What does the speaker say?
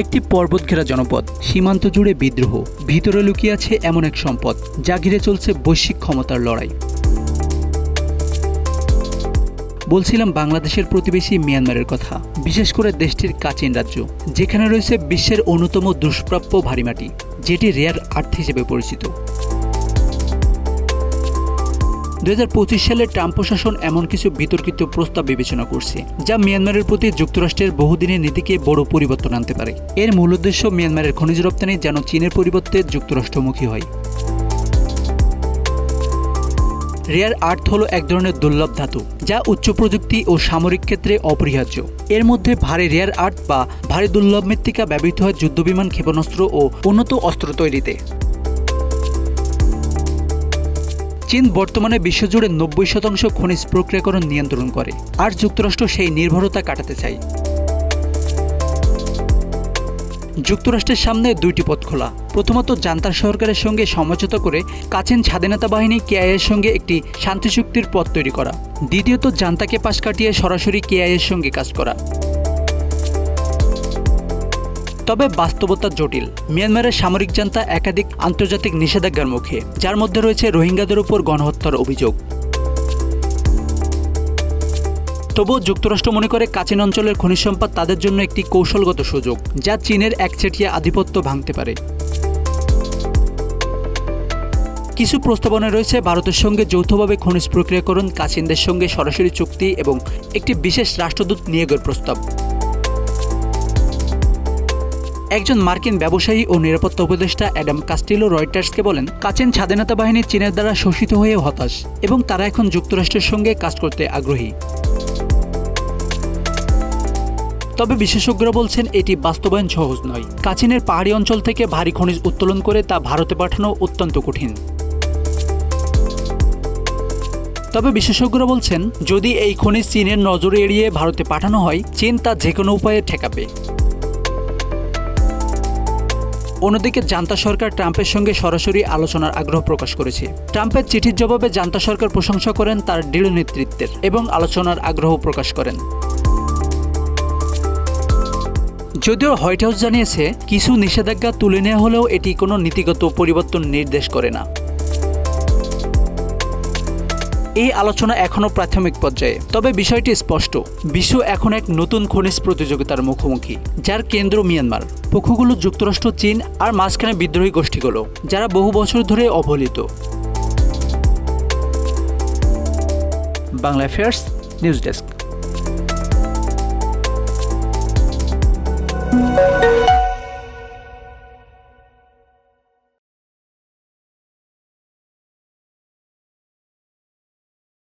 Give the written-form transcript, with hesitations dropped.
একটি পর্বত ঘেরা জনপদ, সীমান্ত জুড়ে বিদ্রোহ, ভিতরে লুকিয়ে আছে এমন এক সম্পদ যা ঘিরে চলছে বৈশ্বিক ক্ষমতার লড়াই। বলছিলাম বাংলাদেশের প্রতিবেশী মিয়ানমারের কথা, বিশেষ করে দেশটির কাচিন রাজ্য, যেখানে রয়েছে বিশ্বের অন্যতম দুষ্প্রাপ্য ভারী মাটি, যেটি রেয়ার আর্থ হিসেবে পরিচিত। 2025 সালে ট্রাম্প প্রশাসন এমন কিছু বিতর্কিত প্রস্তাব বিবেচনা করছে যা মিয়ানমারের প্রতি যুক্তরাষ্ট্রের বহুদিনের নীতিকে বড় পরিবর্তন আনতে পারে। এর মূল উদ্দেশ্য মিয়ানমারের খনিজ রপ্তানি যেন চীনের পরিবর্তে যুক্তরাষ্ট্রমুখী হয়। রেয়ার আর্থ হলো এক ধরনের দুর্লভ ধাতু যা উচ্চ প্রযুক্তি ও সামরিক ক্ষেত্রে অপরিহার্য। এর মধ্যে ভারী রেয়ার আর্থ বা ভারী দুর্লভ মৃত্তিকা ব্যবহৃত হয় যুদ্ধবিমান, ক্ষেপণাস্ত্র ও উন্নত অস্ত্র তৈরিতে। চীন বর্তমানে বিশ্বজুড়ে 90% খনিজ প্রক্রিয়াকরণ নিয়ন্ত্রণ করে, আর যুক্তরাষ্ট্র সেই নির্ভরতা কাটাতে চায়। যুক্তরাষ্ট্রের সামনে দুইটি পথ খোলা। প্রথমত, জান্তার সরকারের সঙ্গে সমঝোতা করে কাচিন স্বাধীনতা বাহিনী কেআইএর সঙ্গে একটি শান্তি চুক্তির পথ তৈরি করা। দ্বিতীয়ত, জান্তাকে পাশ কাটিয়ে সরাসরি কেআইএর সঙ্গে কাজ করা। তবে বাস্তবতা জটিল। মিয়ানমারের সামরিক জান্তা একাধিক আন্তর্জাতিক নিষেধাজ্ঞার মুখে, যার মধ্যে রয়েছে রোহিঙ্গাদের উপর গণহত্যার অভিযোগ। তবুও যুক্তরাষ্ট্র মনে করে কাচিন অঞ্চলের খনিজ সম্পদ তাদের জন্য একটি কৌশলগত সুযোগ, যা চীনের একচেটিয়া আধিপত্য ভাঙতে পারে। কিছু প্রস্তাবনা রয়েছে ভারতের সঙ্গে যৌথভাবে খনিজ প্রক্রিয়াকরণ, কাচিনদের সঙ্গে সরাসরি চুক্তি এবং একটি বিশেষ রাষ্ট্রদূত নিয়োগের প্রস্তাব। একজন মার্কিন ব্যবসায়ী ও নিরাপত্তা উপদেষ্টা অ্যাডাম কাস্টিলো রয়টার্সকে বলেন, কাচিন স্বাধীনতা বাহিনী চীনের দ্বারা শোষিত হয়ে হতাশ এবং তারা এখন যুক্তরাষ্ট্রের সঙ্গে কাজ করতে আগ্রহী। তবে বিশেষজ্ঞরা বলছেন এটি বাস্তবায়ন সহজ নয়। কাচিনের পাহাড়ি অঞ্চল থেকে ভারী খনিজ উত্তোলন করে তা ভারতে পাঠানো অত্যন্ত কঠিন। তবে বিশেষজ্ঞরা বলছেন, যদি এই খনিজ চীনের নজরে এড়িয়ে ভারতে পাঠানো হয়, চীন তা যে কোনো উপায়ে ঠেকাবে। অন্যদিকে জান্তা সরকার ট্রাম্পের সঙ্গে সরাসরি আলোচনার আগ্রহ প্রকাশ করেছে। ট্রাম্পের চিঠির জবাবে জান্তা সরকার প্রশংসা করেন তার দৃঢ় নেতৃত্বের এবং আলোচনার আগ্রহ প্রকাশ করেন। যদিও হোয়াইট হাউস জানিয়েছে, কিছু নিষেধাজ্ঞা তুলে নেওয়া হলেও এটি কোনো নীতিগত পরিবর্তন নির্দেশ করে না। এই আলোচনা এখনও প্রাথমিক পর্যায়ে, তবে বিষয়টি স্পষ্ট। বিশ্ব এখন এক নতুন খনিজ প্রতিযোগিতার মুখোমুখি, যার কেন্দ্র মিয়ানমার। পক্ষগুলো যুক্তরাষ্ট্র, চীন আর মাঝখানে বিদ্রোহী গোষ্ঠীগুলো, যারা বহু বছর ধরে অবহেলিত। Bangla affairs news desk.